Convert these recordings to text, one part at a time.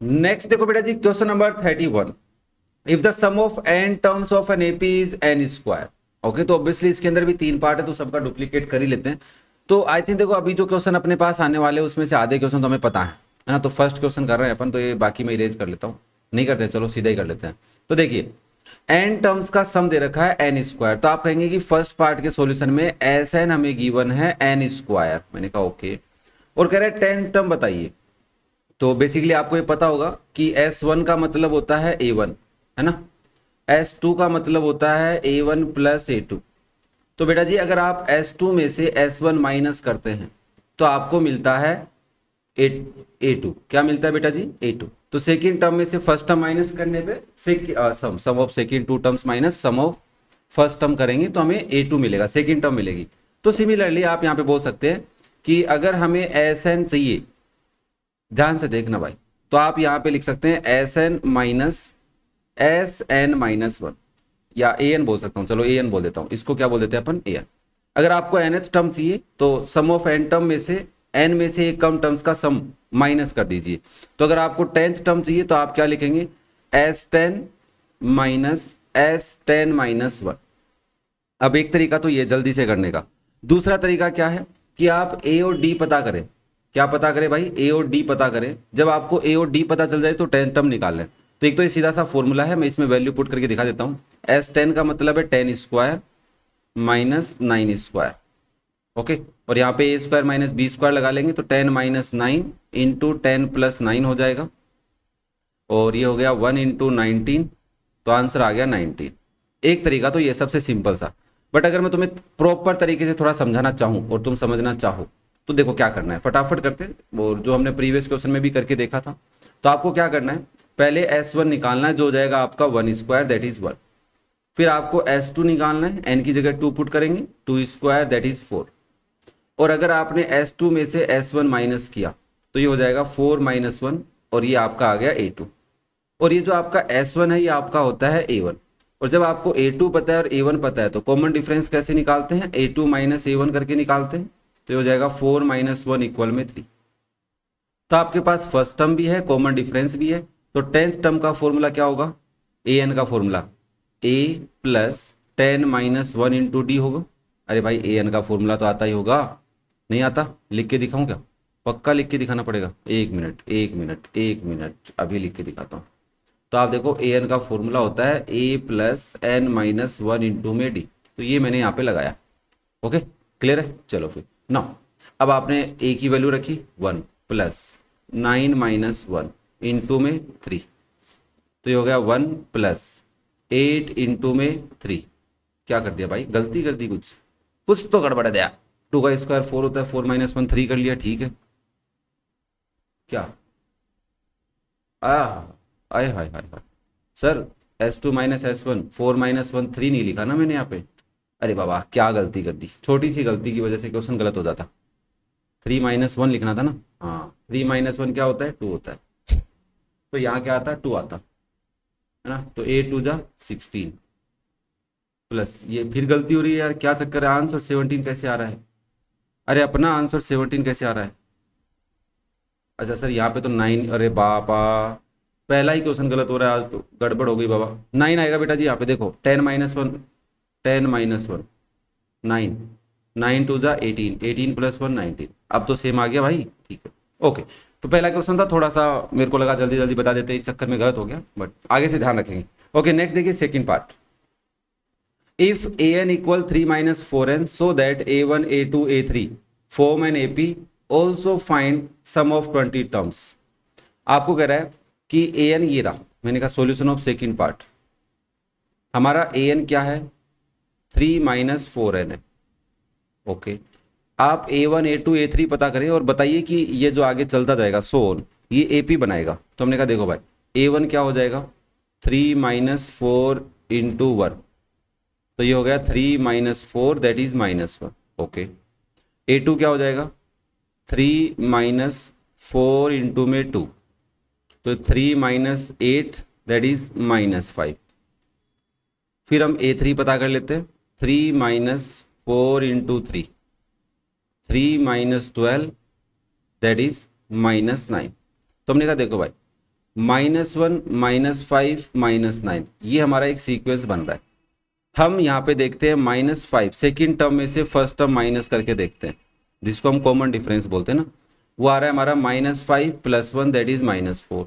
Next देखो बेटा जी, question number 31। If the sum of n terms of an AP is n square. Okay, तो obviously इसके अंदर भी 3 पार्ट है, तो सबका डुप्लीकेट कर ही लेते हैं। तो आई थिंक देखो अभी जो क्वेश्चन अपने पास आने वाले हैं उसमें से आधे क्वेश्चन तो हमें पता है ना। तो फर्स्ट क्वेश्चन कर रहे हैं अपन, तो ये बाकी मैं इरेज कर लेता हूँ, नहीं करते, चलो सीधा ही कर लेते हैं। तो देखिए n टर्म्स का सम दे रखा है n स्क्वायर, तो आप कहेंगे कि फर्स्ट पार्ट के सॉल्यूशन में Sn हमें गिवन है n स्क्वायर। मैंने कहा ओके, और कह रहे हैं 10th टर्म बताइए। तो बेसिकली आपको ये पता होगा कि S1 का मतलब होता है A1, है ना। S2 का मतलब होता है A1 प्लस A2। तो बेटा जी अगर आप S2 में से S1 माइनस करते हैं तो आपको मिलता है A2। क्या मिलता है बेटा जी? A2। तो सेकेंड टर्म में से फर्स्ट टर्म माइनस करने पे sum of second two terms minus sum of first term करेंगे तो हमें A2 मिलेगा, सेकेंड टर्म मिलेगी। तो सिमिलरली आप यहाँ पे बोल सकते हैं कि अगर हमें Sn चाहिए, ध्यान से देखना भाई, तो आप यहां पे लिख सकते हैं Sn-1 या an बोल सकता हूं, चलो an बोल देता हूं, इसको क्या बोल देते हैं अपन? an। अगर आपको nth टर्म चाहिए तो सम ऑफ n टर्म में से n में से एक कम टर्म्स का सम माइनस कर दीजिए। तो अगर आपको 10th टर्म चाहिए तो आप क्या लिखेंगे? S10 - 1। अब एक तरीका तो ये जल्दी से करने का, दूसरा तरीका क्या है कि आप a और d पता करें। क्या पता करें भाई? a और d पता करें। जब आपको a और d पता चल जाए तो 10th टर्म निकाल लें। तो एक तो ये सीधा सा फॉर्मूला है, मैं इसमें वैल्यू पुट करके दिखा देता हूं। S10 का मतलब है 10 स्क्वायर माइनस 9 स्क्वायर। ओके, और यहाँ पे a square minus b square लगा लेंगे तो 10 - 9 इंटू 10 + 9 हो जाएगा, और ये हो गया 1 इंटू 19, तो आंसर आ गया 19। एक तरीका तो ये सबसे सिंपल सा। बट अगर मैं तुम्हें प्रॉपर तरीके से थोड़ा समझाना चाहूँ और तुम समझना चाहो तो देखो क्या करना है, फटाफट करते हैं, और जो हमने प्रीवियस क्वेश्चन में भी करके देखा था। तो आपको क्या करना है, पहले S1 निकालना है जो हो जाएगा आपका 1 स्क्वायर दैट इज 1। फिर आपको S2 निकालना है, n की जगह 2 पुट करेंगे, 2 स्क्वायर दैट इज 4। और अगर आपने S2 में से S1 माइनस किया तो ये हो जाएगा 4 - 1, और ये आपका आ गया A2। और ये जो आपका S1 है ये आपका होता है A1। और जब आपको A2 पता है और A1 पता है तो कॉमन डिफरेंस कैसे निकालते हैं? A2 - A1 करके निकालते हैं। तो ये हो जाएगा 4 - 1 = 3। तो आपके पास फर्स्ट टर्म भी है, कॉमन डिफरेंस भी है। तो 10th टर्म का फॉर्मूला क्या होगा? an का formula a plus 10 - 1 into D होगा। अरे भाई an का फॉर्मूला तो आता ही होगा, नहीं आता? लिख के दिखाऊं क्या? पक्का लिख के दिखाना पड़ेगा। एक मिनट एक मिनट एक मिनट, अभी लिख के दिखाता हूँ। तो आप देखो an का फॉर्मूला होता है a प्लस n - 1 इंटू में डी। तो ये मैंने यहाँ पे लगाया। ओके, क्लियर है? चलो फिर नाउ, अब आपने a की वैल्यू रखी 1 प्लस 9 - 1 इंटू में 3। तो ये हो गया 1 प्लस 8 इंटू में 3। क्या कर दिया भाई? गलती कर दी, कुछ कुछ तो गड़बड़ दिया। 2 का स्क्वायर 4 होता है, 4 - 1 3 कर लिया, ठीक है। क्या आ आय हाय हाय हाय सर, S2 - S1 4 - 1 3 नहीं लिखा ना मैंने यहाँ पे। अरे बाबा क्या गलती कर दी, छोटी सी गलती की वजह से क्वेश्चन गलत हो जाता। 3 - 1 लिखना था ना। हाँ, 3 - 1 क्या होता है? 2 होता है। तो यहाँ क्या आता है? 2 आता है ना। तो 8 2 जा 16 प्लस ये फिर गलती हो रही है यार, क्या चक्कर है? आंसर 17 कैसे आ रहा है? अरे अपना आंसर 17 कैसे आ रहा है? अच्छा सर यहाँ पे तो 9, अरे बाबा पहला ही क्वेश्चन गलत हो रहा है आज, तो गड़बड़ हो गई बाबा। 9 आएगा बेटा जी यहाँ पे, देखो 10 - 1, 10 - 1 9, 9 2 जा 18, 18 + 1 19। अब तो सेम आ गया भाई, ठीक है। ओके, तो पहला क्वेश्चन था, थोड़ा सा मेरे को लगा जल्दी जल्दी बता देते, इस चक्कर में गलत हो गया, बट आगे से ध्यान रखेंगे। ओके, नेक्स्ट देखिए second part. If an equal 3 - 4n so that a1 a2 a3 form an ap, also find sum of 20 terms. आपको कह रहा है कि an ये रहा, मैंने कहा सॉल्यूशन ऑफ सेकंड पार्ट। हमारा an क्या है? 3 - 4n है। ओके, आप a1 a2 a3 पता करें और बताइए कि ये जो आगे चलता जाएगा सोन ये AP बनाएगा। तो हमने कहा देखो भाई a1 क्या हो जाएगा? 3 - 4 इंटू 1, तो ये हो गया 3 - 4 दैट इज -1। ओके, A2 क्या हो जाएगा? 3 - 4 इंटू में 2, तो 3 - 8 दैट इज -5। फिर हम A3 पता कर लेते हैं, 3 - 4 इंटू 3, 3 - 12 दैट इज -9। तो हमने कहा देखो भाई -1 -5 -9, ये हमारा एक सीक्वेंस बन रहा है। हम यहाँ पे देखते हैं -5 सेकेंड टर्म में से फर्स्ट टर्म माइनस करके देखते हैं, जिसको हम कॉमन डिफरेंस बोलते हैं ना, वो आ रहा है हमारा -5 + 1 दैट इज -4।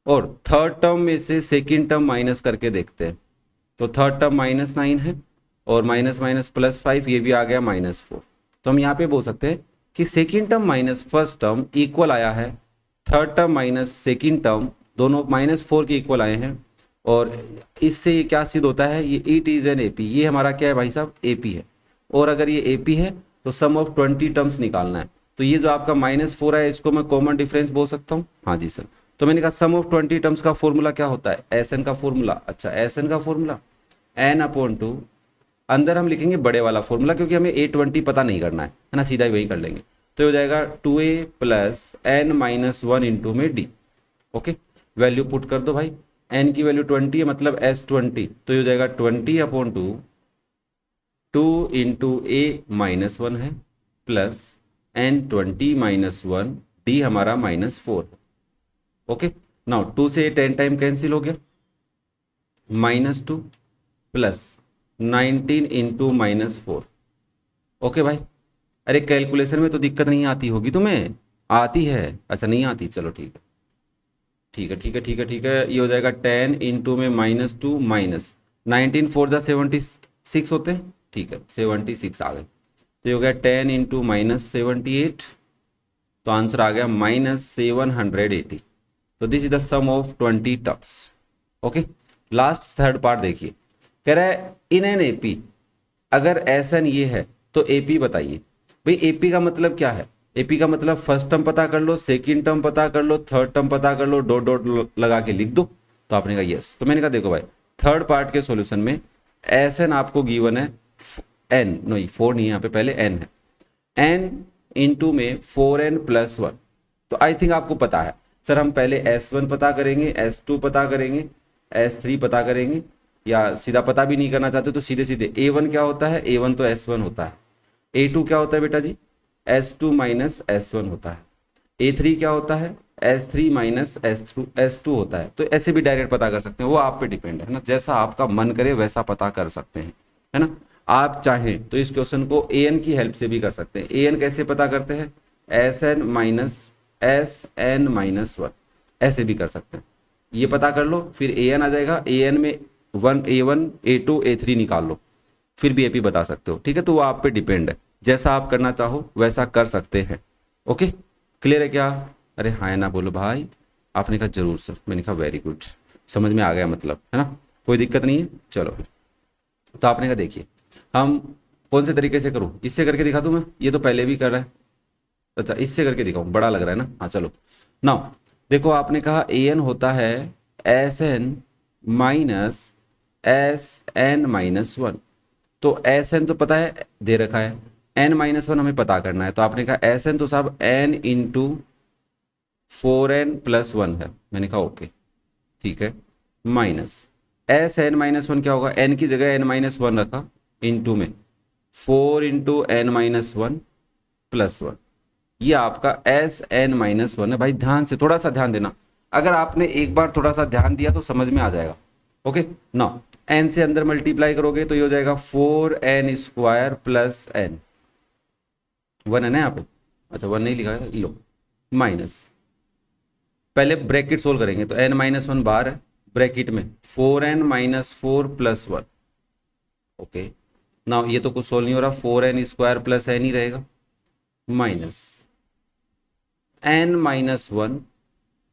और थर्ड टर्म में से सेकेंड टर्म माइनस करके देखते हैं, तो थर्ड टर्म -9 है और माइनस माइनस +5 ये भी आ गया -4। तो हम यहाँ पे बोल सकते हैं कि second term minus first term equal आया है third term minus second term, दोनों -4 के इक्वल आए हैं। और इससे ये क्या सिद्ध होता है, ये इट इज एन एपी, ये हमारा क्या है भाई साहब, एपी है। और अगर ये एपी है तो सम ऑफ 20 टर्म्स निकालना है। तो ये जो आपका -4 है इसको मैं कॉमन डिफरेंस बोल सकता हूँ, हाँ जी सर। तो मैंने कहा सम ऑफ 20 टर्म्स का फॉर्मूला क्या होता है, एस एन का फॉर्मूला। अच्छा एस एन का फॉर्मूला n/2, अंदर हम लिखेंगे बड़े वाला फॉर्मूला क्योंकि हमें A20 पता नहीं करना है ना, सीधा ही वही कर लेंगे। तो हो जाएगा 2a + n-1 इंटू में d। ओके, वैल्यू पुट कर दो भाई, n की वैल्यू 20 है मतलब S20, तो ये हो जाएगा 20/2 2 इंटू a-1 है प्लस n20-1 d हमारा -4 है। ओके, नाउ 2 से 10 टाइम कैंसिल हो गया, -2 प्लस 19 इंटू -4। ओके भाई, अरे कैलकुलेशन में तो दिक्कत नहीं आती होगी तुम्हें, आती है? अच्छा नहीं आती, चलो ठीक है ठीक है ठीक है ठीक है ठीक है। ये हो जाएगा 10 इंटू में -2 माइनस 19 4 जा 76 होते हैं, ठीक है 76 आ गए। तो ये हो गया 10 इंटू -78, तो आंसर आ गया -780। तो this is the sum of 20 terms. Okay, last third part देखिए, कह रहा है इन एन एपी, अगर एस एन ये है तो एपी बताइए। भाई एपी का मतलब क्या है, एपी का मतलब फर्स्ट टर्म पता कर लो, सेकंड टर्म पता कर लो, थर्ड टर्म पता कर लो, डॉट डॉट लगा के लिख दो। तो आपने कहा यस, तो मैंने कहा देखो भाई थर्ड पार्ट के सॉल्यूशन में एस एन आपको गिवन है एन, नहीं 4 नहीं है यहाँ पे, पहले एन है, एन इंटू में 4n+1। तो आई थिंक आपको पता है सर, हम पहले S1 पता करेंगे, S2 पता करेंगे, S3 पता करेंगे, या सीधा पता भी नहीं करना चाहते तो सीधे सीधे A1 क्या होता है, A1 तो S1 होता है, A2 क्या होता है बेटा जी, S2 माइनस S1 होता है, A3 क्या होता है, S3 माइनस S2 होता है। तो ऐसे भी डायरेक्ट पता कर सकते हैं, वो आप पे डिपेंड है ना, जैसा आपका मन करे वैसा पता कर सकते हैं, है ना। आप चाहें तो इस क्वेश्चन को an की हेल्प से भी कर सकते हैं। an कैसे पता करते हैं, Sn माइनस Sn-1, ऐसे भी कर सकते हैं। ये पता कर लो, फिर an आ जाएगा, an में 1 A1 A2 A3 निकाल लो, फिर भी AP बता सकते हो, ठीक है। तो वो आप पे डिपेंड है, जैसा आप करना चाहो वैसा कर सकते हैं। ओके, क्लियर है क्या? अरे हाँ ना बोलो भाई। आपने कहा जरूर सर, मैंने कहा वेरी गुड, समझ में आ गया मतलब, है ना, कोई दिक्कत नहीं है। चलो फिर, तो आपने कहा देखिए हम कौन से तरीके से करूँ, इससे करके दिखा दूँ मैं, ये तो पहले भी कर रहा है। अच्छा इससे करके दिखाऊँ, बड़ा लग रहा है ना, हाँ चलो। नाउ देखो आपने कहा an होता है Sn माइनस Sn-1, तो Sn तो पता है दे रखा है, n-1 हमें पता करना है। तो आपने कहा Sn तो साहब n इंटू 4n+1 है, मैंने कहा ओके ठीक है, माइनस Sn-1 क्या होगा, n की जगह n-1 रखा, इंटू में 4 इंटू n-1+1, ये आपका Sn-1 है। भाई ध्यान से, थोड़ा सा ध्यान देना, अगर आपने एक बार थोड़ा सा ध्यान दिया तो समझ में आ जाएगा। ओके ना, n से अंदर मल्टीप्लाई करोगे तो ये हो जाएगा 4n² + n, 1 है ना यहाँ पे, अच्छा 1 नहीं लिखा है, लो माइनस, पहले ब्रैकेट सोल्व करेंगे तो n-1 बाहर है, ब्रैकेट में 4n-4 + 1। ओके ना, ये तो कुछ सोल्व नहीं हो रहा, 4n² + n ही रहेगा, माइनस n-1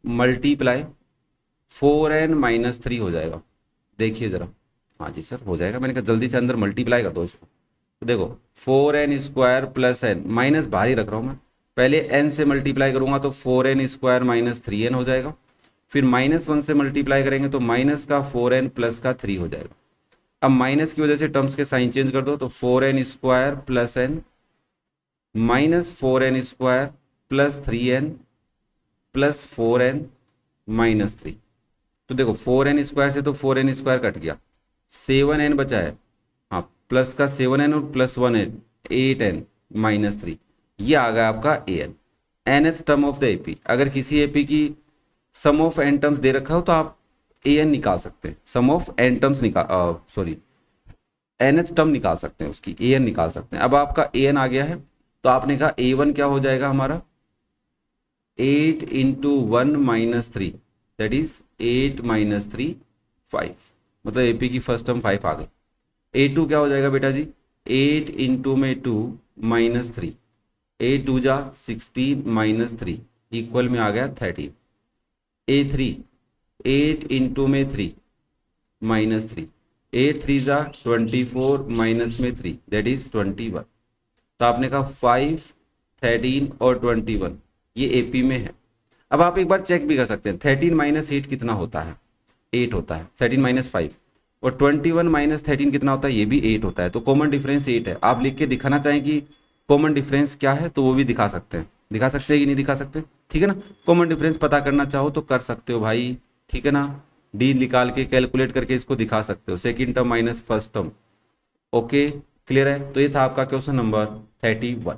मल्टीप्लाई 4n-3 हो जाएगा। देखिए जरा, हाँ जी सर हो जाएगा, मैंने कहा जल्दी से अंदर मल्टीप्लाई कर दो इसको। तो देखो 4n² + n, माइनस बाहर ही रख रहा हूँ मैं, पहले n से मल्टीप्लाई करूंगा तो 4n² - 3n हो जाएगा, फिर -1 से मल्टीप्लाई करेंगे तो माइनस का 4n प्लस का 3 हो जाएगा। अब माइनस की वजह से टर्म्स के साइन चेंज कर दो, तो 4n² + n minus 4n² + 3n plus 4n - 3। तो देखो 4n² से तो 4n² कट गया, 7n बचा है, हाँ प्लस का 7n और प्लस 1n 8n - 3, ये आ गया आपका an, nth term of the AP. अगर किसी एपी की सम ऑफ एन टर्म्स दे रखा हो तो आप ए एन निकाल सकते हैं, सम ऑफ एन टर्म्स निकाल सॉरी एन एच टर्म निकाल सकते हैं, उसकी ए एन निकाल सकते हैं। अब आपका ए एन आ गया है तो आपने कहा ए वन क्या हो जाएगा हमारा 8 into one minus three, that is 8 minus three 5, मतलब एपी की फर्स्ट टर्म 5 आ गई। ए टू क्या हो जाएगा बेटा जी 8 इंटू में 2 माइनस थ्री, 8 टू जा 16 माइनस थ्री इक्वल में आ गया 30। ए थ्री 8 इंटू में 3 माइनस थ्री, 8 थ्री जा 24 माइनस में 3 दैट इज 21। तो आपने कहा 5 13 और 21 ये एपी में है। अब आप एक बार चेक भी कर सकते हैं 13 माइनस 8 कितना होता है 8 होता है, 13 माइनस 5 और 21 माइनस 13 कितना होता है ये भी 8 होता है। तो कॉमन डिफरेंस 8 है। आप लिख के दिखाना चाहें कि कॉमन डिफरेंस क्या है तो वो भी दिखा सकते हैं, दिखा सकते हैं कि नहीं दिखा सकते, ठीक है ना। कॉमन डिफरेंस पता करना चाहो तो कर सकते हो भाई, ठीक है ना। डी निकाल के कैलकुलेट करके इसको दिखा सकते हो, second term minus first term. Okay clear है। तो ये था आपका क्वेश्चन नंबर 31।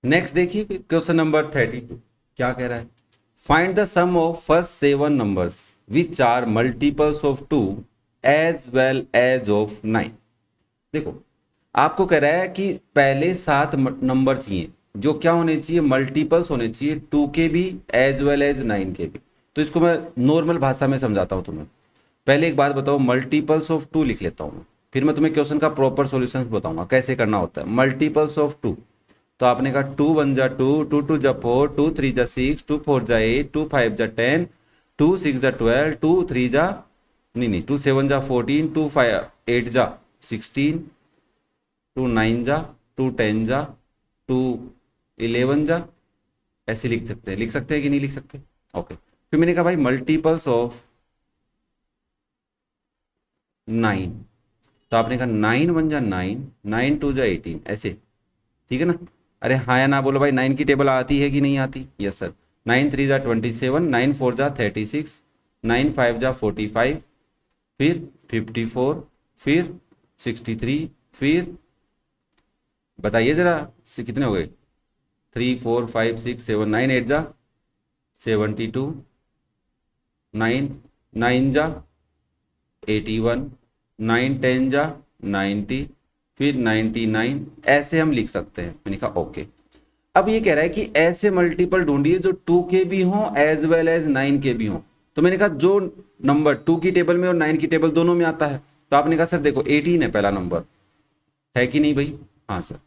नेक्स्ट देखिए फिर क्वेश्चन नंबर 32 क्या कह रहा है, find the sum of first 7 numbers which are multiples of 2 as well as of 9। देखो आपको कह रहा है कि पहले 7 नंबर चाहिए जो क्या होने चाहिए मल्टीपल्स होने चाहिए 2 के भी एज वेल एज 9 के भी। तो इसको मैं नॉर्मल भाषा में समझाता हूँ तुम्हें। पहले एक बात बताओ, मल्टीपल्स ऑफ 2 लिख लेता हूँ मैं, फिर मैं तुम्हें क्वेश्चन का प्रॉपर सॉल्यूशन बताऊंगा कैसे करना होता है। मल्टीपल्स ऑफ 2, तो आपने कहा 2 1 जा 2, 2 2 जा 4, 2 3 जा 6, 2 4 जा 8, 2 5 जा 10, 2 6 जा 12, 2 3 जा नहीं 2 7 जा 14, 2 5 8 जा 16, 2 9 जा 2 10 जा 2 11 जा, ऐसे लिख सकते हैं कि नहीं लिख सकते। ओके फिर मैंने कहा भाई मल्टीपल्स ऑफ 9, तो आपने कहा 9 1 जा 9, 9 2 जा 18, ऐसे ठीक है ना। अरे हाँ या ना बोलो भाई, 9 की टेबल आती है कि नहीं आती, यस सर। 9 3 जा 27, 9 4 जा 36, 9 5 जा 45, फिर 54, फिर 63, फिर बताइए जरा कितने हो गए 3 4 5 6 7 9 8 जा 72, 9 9 जा 81, 9 10 जा 90, फिर 99, ऐसे हम लिख सकते हैं। मैंने कहा ओके। अब ये कह रहा है कि ऐसे मल्टीपल ढूंढिए जो 2 के भी हों एज वेल एज 9 के भी हों। तो मैंने कहा जो नंबर 2 की टेबल में और 9 की टेबल दोनों में आता है, तो आपने कहा सर देखो 18 है पहला नंबर, है कि नहीं भाई, हाँ सर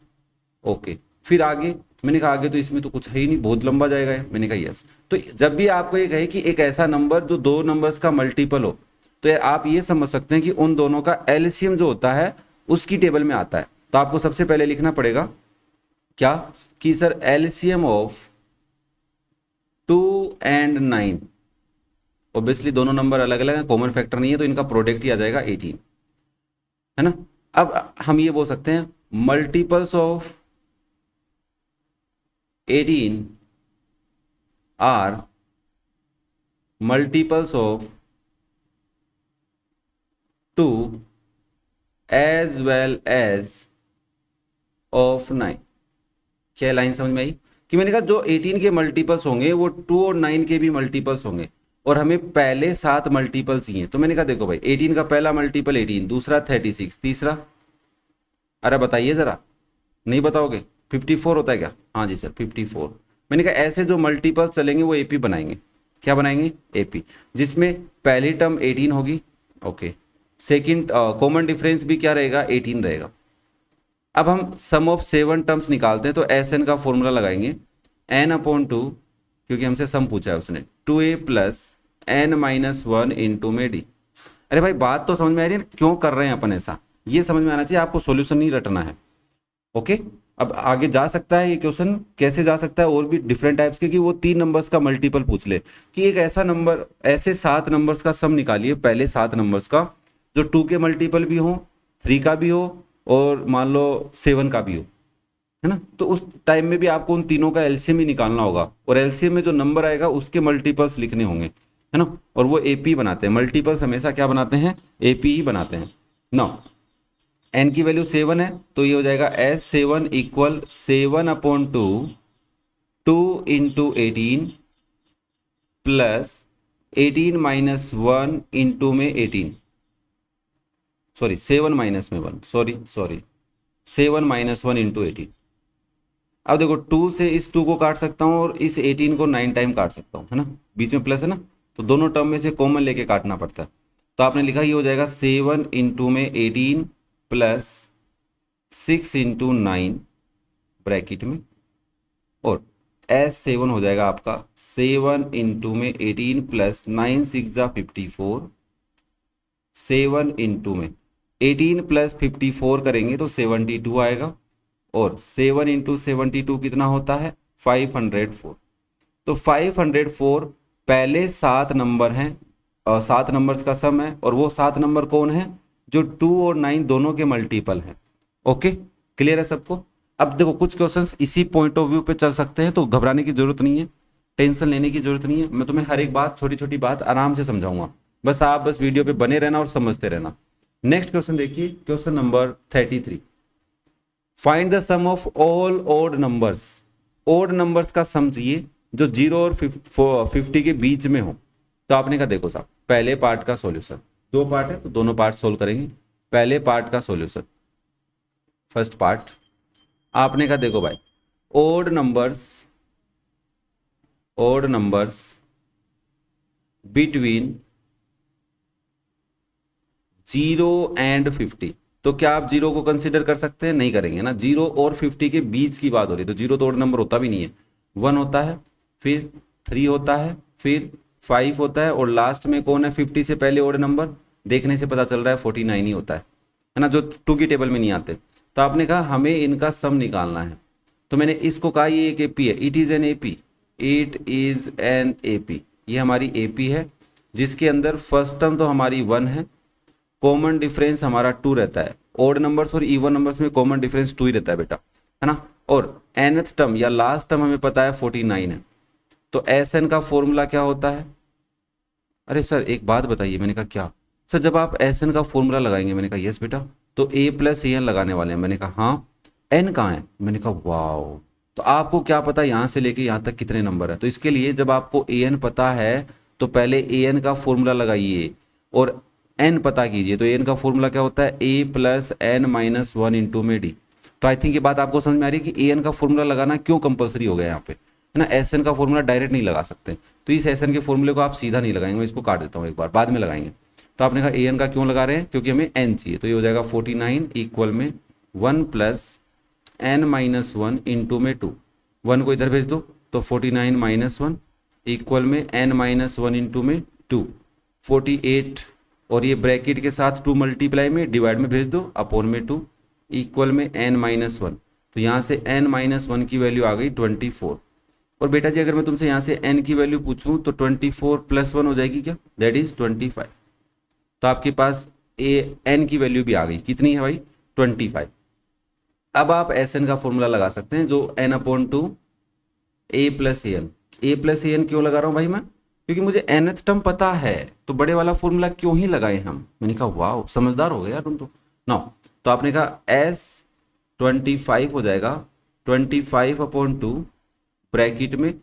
ओके। फिर आगे मैंने कहा आगे तो इसमें तो कुछ है ही नहीं, बहुत लंबा जाएगा है। मैंने कहा यस। तो जब भी आपको ये कहे कि एक ऐसा नंबर जो 2 नंबर्स का मल्टीपल हो, तो आप ये समझ सकते हैं कि उन दोनों का एलसीएम जो होता है उसकी टेबल में आता है। तो आपको सबसे पहले लिखना पड़ेगा क्या कि sir LCM of 2 and 9, obviously दोनों नंबर अलग अलग हैं, कॉमन फैक्टर नहीं है, तो इनका प्रोडक्ट ही आ जाएगा 18, है ना। अब हम ये बोल सकते हैं multiples of 18 are multiples of 2 as well as of 9। क्या लाइन समझ में आई कि मैंने कहा जो 18 के मल्टीपल्स होंगे वो 2 और 9 के भी मल्टीपल्स होंगे, और हमें पहले 7 मल्टीपल्स चाहिए। तो मैंने कहा देखो भाई 18 का पहला मल्टीपल 18, दूसरा 36, तीसरा अरे बताइए जरा, नहीं बताओगे 54 होता है क्या, हाँ जी सर 54। मैंने कहा ऐसे जो मल्टीपल्स चलेंगे वो एपी बनाएंगे। क्या बनाएंगे, एपी, जिसमें पहली टर्म 18 होगी, ओके। सेकंड कॉमन डिफरेंस भी क्या रहेगा 18 रहेगा। अब हम सम ऑफ 7 टर्म्स निकालते हैं, तो एस एन का फॉर्मूला लगाएंगे n अपॉन 2, क्योंकि हमसे सम पूछा है उसने, 2a plus n minus 1 into में डी। अरे भाई बात तो समझ में आ रही है क्यों कर रहे हैं अपन ऐसा, ये समझ में आना चाहिए, आपको सॉल्यूशन नहीं रटना है। ओके अब आगे जा सकता है ये क्वेश्चन, कैसे जा सकता है और भी डिफरेंट टाइप्स के, कि वो 3 नंबर्स का मल्टीपल पूछ ले कि एक ऐसा नंबर, ऐसे 7 नंबर्स का सम निकालिए, पहले 7 नंबर्स का जो 2 के मल्टीपल भी हो, 3 का भी हो और मान लो 7 का भी हो, है ना। तो उस टाइम में भी आपको उन तीनों का एलसीएम ही निकालना होगा, और एलसीएम में जो नंबर आएगा उसके मल्टीपल्स लिखने होंगे, है ना। और वो एपी बनाते हैं, मल्टीपल्स हमेशा क्या बनाते हैं, एपी ही बनाते हैं ना। एन की वैल्यू 7 है तो ये हो जाएगा S 7 equal 7 upon 2 2 into 18 plus 18 minus 1 into में 18, सॉरी 7 माइनस में 1, सॉरी 7 माइनस 1 इंटू 18। अब देखो 2 से इस 2 को काट सकता हूँ और इस 18 को 9 टाइम काट सकता हूँ, है ना, बीच में प्लस है ना, तो दोनों टर्म में से कॉमन लेके काटना पड़ता है। तो आपने लिखा ये हो जाएगा 7 इंटू में 18 प्लस 6 इंटू 9 ब्रैकेट में, और S7 हो जाएगा आपका 7 इंटू में 18 प्लस 9 6 जा 54, 7 इंटू में 18 प्लस 54 करेंगे तो 72 आएगा, और 7 इंटू 72 कितना होता है 504। तो 504 पहले 7 नंबर हैं और 7 नंबर्स का सम है, और वो 7 नंबर कौन है जो 2 और 9 दोनों के मल्टीपल हैं। ओके, क्लियर है सबको। अब देखो कुछ क्वेश्चंस इसी पॉइंट ऑफ व्यू पे चल सकते हैं, तो घबराने की जरूरत नहीं है, टेंशन लेने की जरूरत नहीं है। मैं तुम्हें हर एक बात, छोटी छोटी बात आराम से समझाऊंगा, बस आप बस वीडियो पे बने रहना और समझते रहना। नेक्स्ट क्वेश्चन देखिए, question number 33। Find the sum of all odd numbers. Odd numbers का सम चाहिए जो 0 और 50 के बीच में हो। तो आपने कहा देखो साहब, पहले पार्ट का सॉल्यूशन, दो पार्ट है तो दोनों पार्ट सोल्व करेंगे। पहले पार्ट का सॉल्यूशन, फर्स्ट पार्ट, आपने कहा देखो भाई, ओड नंबर्स बिटवीन 0 एंड 50। तो क्या आप 0 को कंसिडर कर सकते हैं? नहीं करेंगे ना, 0 और 50 के बीच की बात हो रही है, तो 0 तो ओड नंबर होता भी नहीं है। 1 होता है, फिर 3 होता है, फिर 5 होता है, और लास्ट में कौन है 50 से पहले ओड नंबर? देखने से पता चल रहा है 49 ही होता है ना, जो 2 की टेबल में नहीं आते। तो आपने कहा हमें इनका सम निकालना है, तो मैंने इसको कहा ये एक एपी है, it is an AP, it is an AP, ये हमारी एपी है, जिसके अंदर फर्स्ट टर्म तो हमारी 1 है, कॉमन डिफरेंस हमारा 2 रहता है। ओड नंबर्स और इवन नंबर्स में कॉमन डिफरेंस 2 ही रहता है बेटा, है ना। और nth टर्म या लास्ट टर्म हमें पता है 49 है। तो एस एन का फॉर्मूला क्या होता है? अरे सर एक बात बताइए, मैंने कहा क्या सर, जब आप एस एन का फॉर्मूला लगाएंगे, मैंने कहा यस बेटा, तो ए प्लस ए एन लगाने वाले हैं। मैंने कहा हाँ, एन कहाँ है? मैंने कहा वाओ, तो आपको क्या पता यहाँ से लेके यहाँ तक कितने नंबर है? तो इसके लिए जब आपको ए एन पता है तो पहले ए एन का फॉर्मूला लगाइए और एन पता कीजिए। तो एन का फॉर्मूला क्या होता है? ए प्लस एन माइनस 1 इंटू में डी। तो आई थिंक ये बात आपको समझ में आ रही है कि ए एन का फॉर्मूला लगाना क्यों कंपलसरी हो गया यहाँ पे, है ना। एस एन का फॉर्मूला डायरेक्ट नहीं लगा सकते, तो इस एस एन के फॉर्मूले को आप सीधा नहीं लगाएंगे, मैं इसको काट देता हूँ एक बार, बाद में लगाएंगे। तो आपने कहा ए एन का क्यों लगा रहे हैं? क्योंकि हमें एन चाहिए। तो ये हो जाएगा 49 इक्वल में 1 प्लस एन माइनस 1 इंटू में 2, 1 को इधर भेज दो तो 49 माइनस 1 इक्वल में एन माइनस 1 इंटू में 2, 48, और ये ब्रैकेट के साथ 2 मल्टीप्लाई में डिवाइड में भेज दो अपॉन में 2 इक्वल में n माइनस 1। तो यहाँ से n माइनस 1 की वैल्यू आ गई 24। और बेटा जी अगर मैं तुमसे यहाँ से n की वैल्यू पूछूं तो 24 प्लस 1 हो जाएगी क्या? That is 25। तो आपके पास n की वैल्यू भी आ गई, कितनी है भाई? 25। अब आप Sn का फॉर्मूला लगा सकते हैं जो n upon 2 a plus A N. A plus A N क्यों लगा रहा हूँ भाई मैं? क्योंकि मुझे nth टर्म पता है, तो बड़े वाला फॉर्मूला क्यों ही लगाए हम। मैंने कहा वाह समझदार हो गया यार तुम तो। नाउ तो आपने कहा एस 25 हो जाएगा 25 अपॉन 2 ब्रैकेट में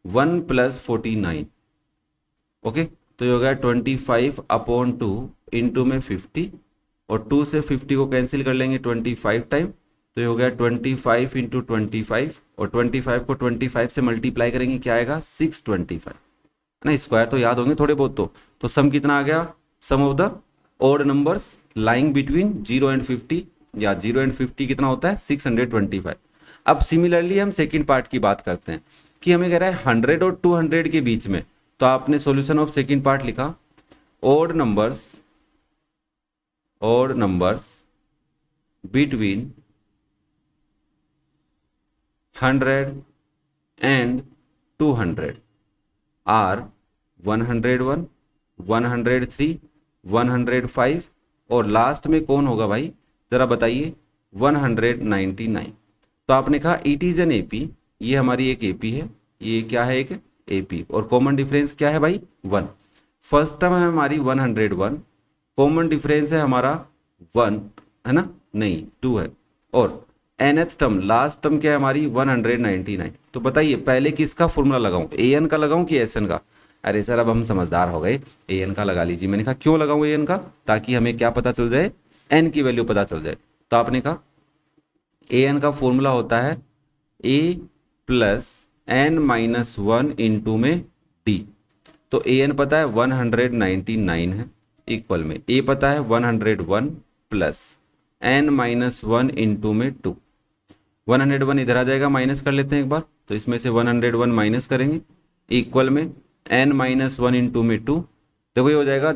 1 प्लस 49। ओके, तो ये हो गया 25 अपॉन 2 इंटू में 50, और 2 से 50 को कैंसिल कर लेंगे 25 टाइम, तो ये हो गया 25 इंटू 25, और 25 को 25 से मल्टीप्लाई करेंगे क्या आएगा? 625, है ना। स्क्वायर तो याद होंगे थोड़े बहुत तो सम कितना आ गया? Sum of the odd numbers lying between 0 and 50, या 0 एंड 50 कितना होता है? 625। अब सिमिलरली हम सेकंड पार्ट की बात करते हैं कि हमें कह रहा है 100 और 200 के बीच में। तो आपने सॉल्यूशन ऑफ सेकंड पार्ट लिखा, odd numbers between 100 and 200 are 101, 103, 105, और लास्ट में कौन होगा भाई जरा बताइए? 199। तो आपने कहा इट इज एन एपी, ये हमारी एक एपी है, ये क्या है? एक एपी, और कॉमन डिफरेंस क्या है भाई? 1। फर्स्ट टर्म है हमारी 101, कॉमन डिफरेंस है हमारा 1, है ना, नहीं 2 है, और nth टर्म, लास्ट टर्म क्या है हमारी 199। तो बताइए पहले किसका फॉर्मूला लगाऊं, an का लगाऊं कि sn का? अरे सर अब हम समझदार हो गए, an का लगा लीजिए। मैंने कहा क्यों लगाऊं an का? ताकि हमें क्या पता चल जाए, n की वैल्यू पता चल जाए। तो आपने कहा an का फॉर्मूला होता है a plus n minus one into में d। तो an पता है 199 है, इक्वल में a पता है 101 plus n minus one into में 2। 101 इधर आ जाएगा, माइनस कर लेते हैं एक बार, तो इसमें से 101 माइनस करेंगे, इक्वल में n माइनस वन इंटू में 2। देखो ये हो जाएगा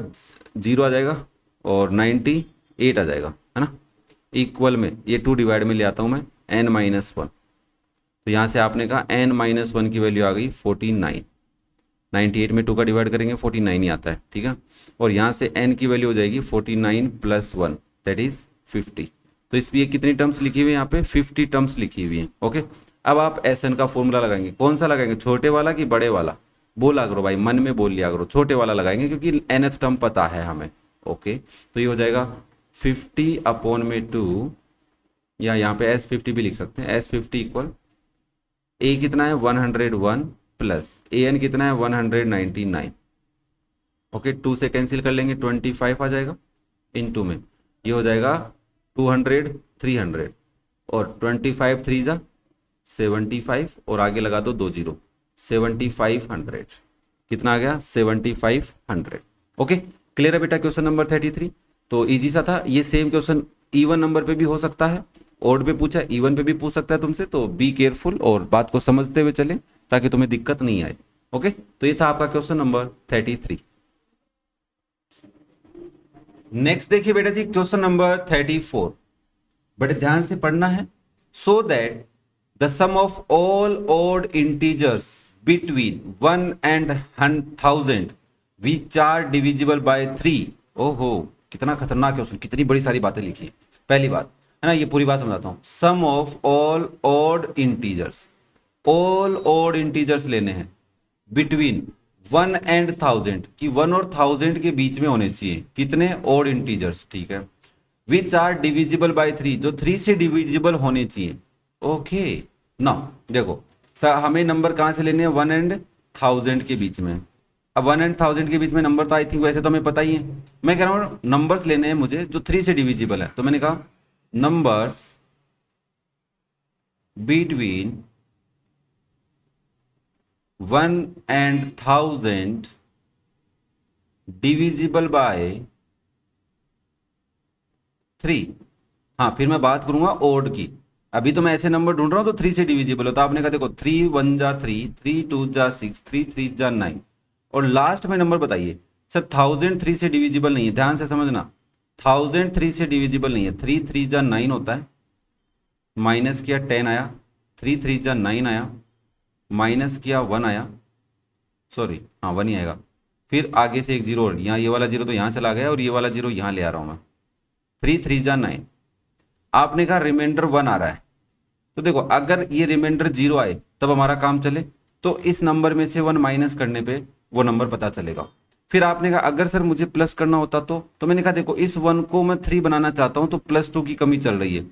0 आ जाएगा और 98 आ जाएगा, है ना। इक्वल में ये 2 डिवाइड में ले आता हूँ मैं, n माइनस वन। तो यहाँ से आपने कहा n माइनस वन की वैल्यू आ गई 49। 98 में 2 का डिवाइड करेंगे 49 ही आता है, ठीक है। और यहाँ से n की वैल्यू हो जाएगी 49 प्लस 1 दैट इज 50। तो इसमें कितनी टर्म्स लिखी हुई है यहाँ पे, 50 टर्म्स लिखी हुई हैं। ओके, अब आप एसएन का फॉर्मूला लगाएंगे, कौन सा लगाएंगे, छोटे वाला कि बड़े वाला? बोला करो भाई, मन में बोल लिया करो, छोटे वाला लगाएंगे क्योंकि nth टर्म पता है हमें। ओके, तो ये हो जाएगा 50 अपॉन में 2, या यहाँ पे S50 भी लिख सकते हैं, S50 इक्वल ए कितना है 101 प्लस an कितना है 199। ओके, 2 से कैंसिल कर लेंगे 25 आ जाएगा, इनटू में ये हो जाएगा 200 300 और 25 3 जा 75 और आगे लगा दो 2 जीरो, 7500। कितना आ गया 7500। ओके, क्लियर है बेटा क्वेश्चन नंबर 33? तो इजी सा था ये। सेम क्वेश्चन इवन नंबर पे भी हो सकता है, ओड पे पूछा, इवन पे भी पूछ सकता है तुमसे, तो बी केयरफुल और बात को समझते हुए चले ताकि तुम्हें दिक्कत नहीं आए। ओके, तो ये था आपका क्वेश्चन नंबर 33। नेक्स्ट देखिए बेटा जी क्वेश्चन नंबर 34, बड़े ध्यान से पढ़ना है। So that the sum of all odd integers between 1 and 1000 which are divisible by 3। ओहो, कितना खतरनाक क्वेश्चन, कितनी बड़ी सारी बातें लिखी है। पहली बात है ना, ये पूरी बात समझाता हूं। Sum of all odd integers, all odd integers लेने हैं बिटवीन 1 and 1000, कि 1 और 1000 के बीच में होने चाहिए कितने ऑड इंटीजर्स, ठीक है। विच आर डिविजिबल बाय 3, जो 3 से डिविजिबल होने चाहिए। ओके ना, देखो हमें नंबर कहां से लेने हैं, 1 and 1000 के बीच में। अब 1 and 1000 के बीच में नंबर तो आई थिंक वैसे तो हमें पता ही है। मैं कह रहा हूं नंबर्स लेने हैं मुझे जो 3 से डिविजिबल है, तो मैंने कहा numbers between 1 and 1000 divisible by 3। हाँ, फिर मैं बात करूंगा ओड की। अभी तो मैं ऐसे नंबर ढूंढ रहा हूं तो 3 से डिविजिबल हो, तो आपने कहा देखो 3 1 जा 3, 3 2 जा 6, 3 3 जा 9, और लास्ट में नंबर बताइए। सर 1000 3 से डिविजिबल नहीं है, ध्यान से समझना, 1000 3 से डिविजिबल नहीं है। 3 3 जा 9 होता है, माइनस किया 10 आया, 3 3 जा 9 आया, माइनस किया 1 आया, सॉरी हाँ 1 ही आएगा। फिर आगे से एक जीरो, और यहाँ ये वाला जीरो तो यहाँ चला गया और ये वाला जीरो यहाँ ले आ रहा हूँ मैं। 3 3 जा 9, आपने कहा रिमाइंडर 1 आ रहा है। तो देखो अगर ये रिमाइंडर 0 आए तब हमारा काम चले, तो इस नंबर में से 1 माइनस करने पे वो नंबर पता चलेगा। फिर आपने कहा अगर सर मुझे प्लस करना होता तो मैंने कहा देखो इस 1 को मैं 3 बनाना चाहता हूं तो +2 की कमी चल रही है।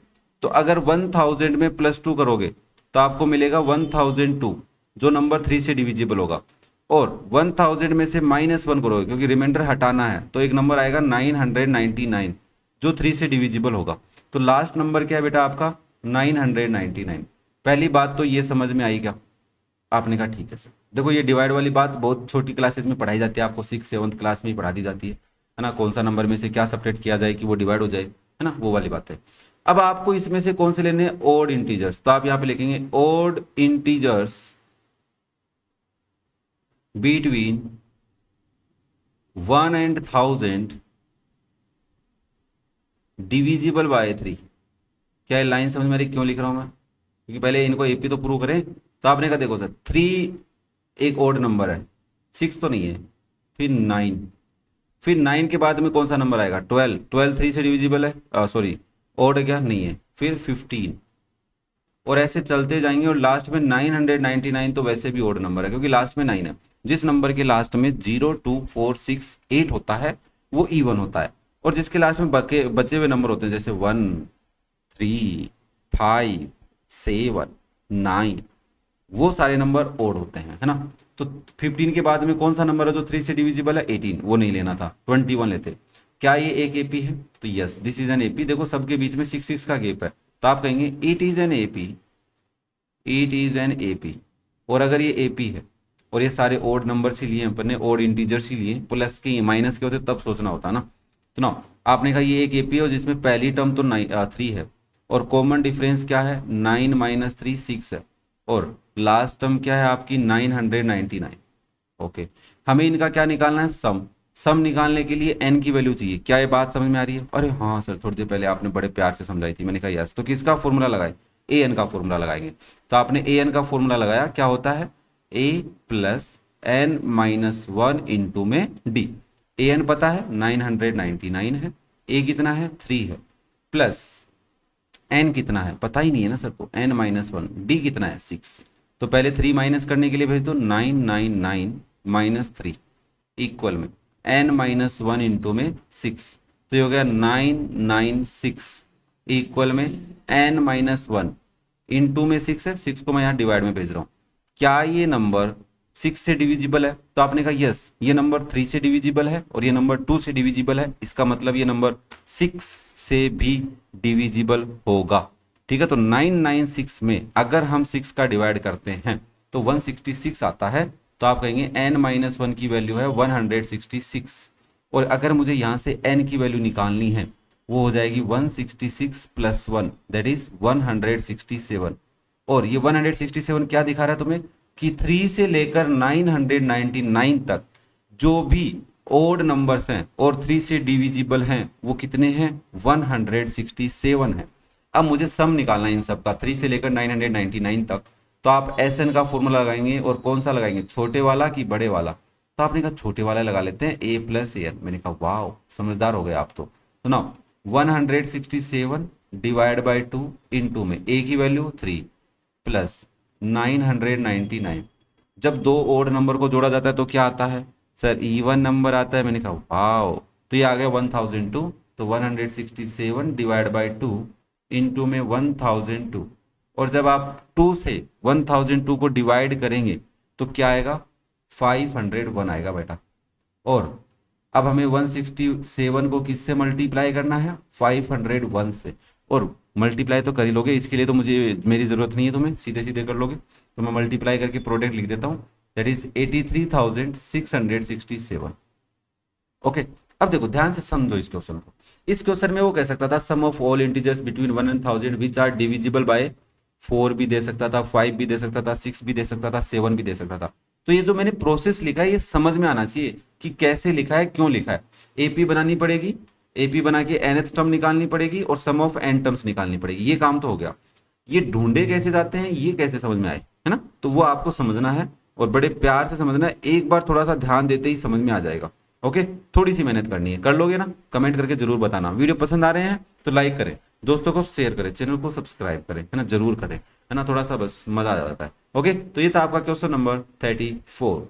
तो अगर 1000 में +2 करोगे तो आपको मिलेगा 1002, जो नंबर 3 से डिविजिबल होगा। और 1000 में से -1 करोगे क्योंकि रिमाइंडर हटाना है, तो एक नंबर आएगा 999, जो 3 से डिविजिबल होगा। तो लास्ट नंबर क्या है बेटा आपका 999। पहली बात तो ये समझ में आई क्या? आपने कहा ठीक है सर। देखो ये डिवाइड वाली बात बहुत छोटी क्लासेस में पढ़ाई जाती है, आपको 6 7th क्लास में ही पढ़ा दी जाती है ना, कौन सा नंबर में से क्या सब्ट्रैक्ट किया जाए कि वो डिवाइड हो जाए, है ना, वो वाली बात है। अब आपको इसमें से कौन से लेने हैं, ओड इंटीजर्स। तो आप यहाँ पे लिखेंगे odd integers between 1 and 1000 divisible by 3। क्या ये लाइन समझ में आ रही क्यों लिख रहा हूं मैं? क्योंकि पहले इनको एपी तो प्रूव करें। तो आपने कहा देखो सर 3 एक ओड नंबर है, 6 तो नहीं है, फिर 9, फिर 9 के बाद में कौन सा नंबर आएगा 12, 12 3 से डिविजिबल है, सॉरी ओड है क्या, नहीं है, फिर 15, और ऐसे चलते जाएंगे। और लास्ट में 999 तो वैसे भी ओड नंबर है क्योंकि लास्ट में 9 है। जिस नंबर के लास्ट में 0 2 4 6 8 होता है वो इवन होता है, और जिसके लास्ट में बचे हुए नंबर होते हैं जैसे 1 3 5, 7, 9 वो सारे नंबर ओड होते हैं, है ना। तो 15 के बाद में कौन सा नंबर है जो 3 से डिविजिबल है? 18, वो नहीं लेना था, 21 लेते। क्या ये एक एपी है? तो yes, this is an AP. देखो सबके बीच में 6 का गैप है, तो आप कहेंगे it is an AP, it is an AP. और अगर ये एपी है और ये सारे ओड नंबर्स ही लिए अपन ने, ओड इंटीजर्स ही लिए, प्लस के माइनस के होते तब सोचना होता ना। तो ना आपने कहा ये एक एपी है और जिसमें पहली टर्म तो 3 है और कॉमन डिफरेंस क्या है? 9 माइनस 3 6 है और लास्ट टर्म क्या है आपकी? 999। ओके, हमें इनका क्या निकालना है? सम। सम निकालने के लिए n की वैल्यू चाहिए। क्या ये बात समझ में आ रही है? अरे हाँ सर, थोड़ी देर पहले आपने बड़े प्यार से समझाई थी। मैंने कहा यस। तो किसका फॉर्मूला लगाए? ए एन का फॉर्मूला लगाएंगे। तो आपने ए एन का फॉर्मूला लगाया, क्या होता है? ए प्लस एन माइनस 1 इंटू में डी। ए एन पता है 999 है, ए कितना है? 3 है, प्लस एन कितना है? पता ही नहीं है ना सर को, एन माइनस 1। डी कितना है? 6। तो पहले 3 माइनस करने के लिए भेज दो, 999 माइनस 3 इक्वल में एन माइनस 1 इंटू में 6। तो ये हो गया 996 इक्वल में एन माइनस 1 इंटू में 6 है, 6 को मैं यहाँ डिवाइड में भेज रहा हूँ। क्या ये नंबर 6 से डिविजिबल है? तो आपने कहा यस, ये नंबर 3 से डिविजिबल है और ये नंबर 2 से डिविजिबल है। इसका मतलब ये नंबर 6 से भी डिविजिबल होगा। ठीक है, तो 996 में अगर हम 6 का डिवाइड करते हैं तो 166 आता है। तो आप कहेंगे n माइनस 1 की वैल्यू है 166। और अगर मुझे यहाँ से n की वैल्यू निकालनी है, वो हो जाएगी 166 प्लस 1 दैट इज 167। और ये 167 क्या दिखा रहा है तुम्हें? कि 3 से लेकर 999 तक जो भी ओड नंबर्स हैं और 3 से डिविजिबल हैं वो कितने हैं? 167 है। अब मुझे सम निकालना है इन सब का, 3 से लेकर 999 तक। तो आप एस एन का फॉर्मूला लगाएंगे और कौन सा लगाएंगे? छोटे वाला कि बड़े वाला? तो आपने कहा छोटे वाला लगा लेते हैं, ए प्लस ए एन। मैंने कहा वाह, समझदार हो गए आप तो ना 167 डिवाइड बाई 2 इंटू में ए की वैल्यू 3 प्लस 999। जब दो ओड नंबर को जोड़ा जाता है तो क्या आता है सर? इवन नंबर आता है। मैंने कहा वाह, तो ये आ गया 1002। तो 167 डिवाइड बाई 2 इंटू में 1002। और जब आप 2 से 1002 को डिवाइड करेंगे तो क्या आएगा? 501 आएगा बेटा। और अब हमें 167 को किससे मल्टीप्लाई करना है? 501 से। और मल्टीप्लाई तो कर ही लोगे, इसके लिए तो मुझे मेरी ज़रूरत नहीं है, तुम्हें सीधे सीधे कर लोगे। तो मैं मल्टीप्लाई करके प्रोडक्ट लिख देता हूँ, दैट इज 83,667। ओके, अब देखो ध्यान से समझो इस क्वेश्चन को। इस क्वेश्चन में वो कह सकता था sum of all integers between 1 and 1000 which are divisible by 4 भी दे सकता था, 5 भी दे सकता था, 6 भी दे सकता था, 7 भी दे सकता था। तो ये जो मैंने प्रोसेस लिखा है ये समझ में आना चाहिए कि कैसे लिखा है, क्यों लिखा है। एपी बनानी पड़ेगी, एपी बना के nth टर्म निकालनी पड़ेगी और सम ऑफ n टर्म्स निकालनी पड़ेगी। ये काम तो हो गया। ये ढूंढे कैसे जाते हैं ये कैसे समझ में आए, है ना, तो वो आपको समझना है और बड़े प्यार से समझना है। एक बार थोड़ा सा ध्यान देते ही समझ में आ जाएगा। ओके, थोड़ी सी मेहनत करनी है, कर लोगे ना? कमेंट करके जरूर बताना। वीडियो पसंद आ रहे हैं तो लाइक करें, दोस्तों को शेयर करें, चैनल को सब्सक्राइब करें, है ना, जरूर करें, है ना, थोड़ा सा बस मजा आ जाता है। ओके, तो ये था आपका क्वेश्चन नंबर 34।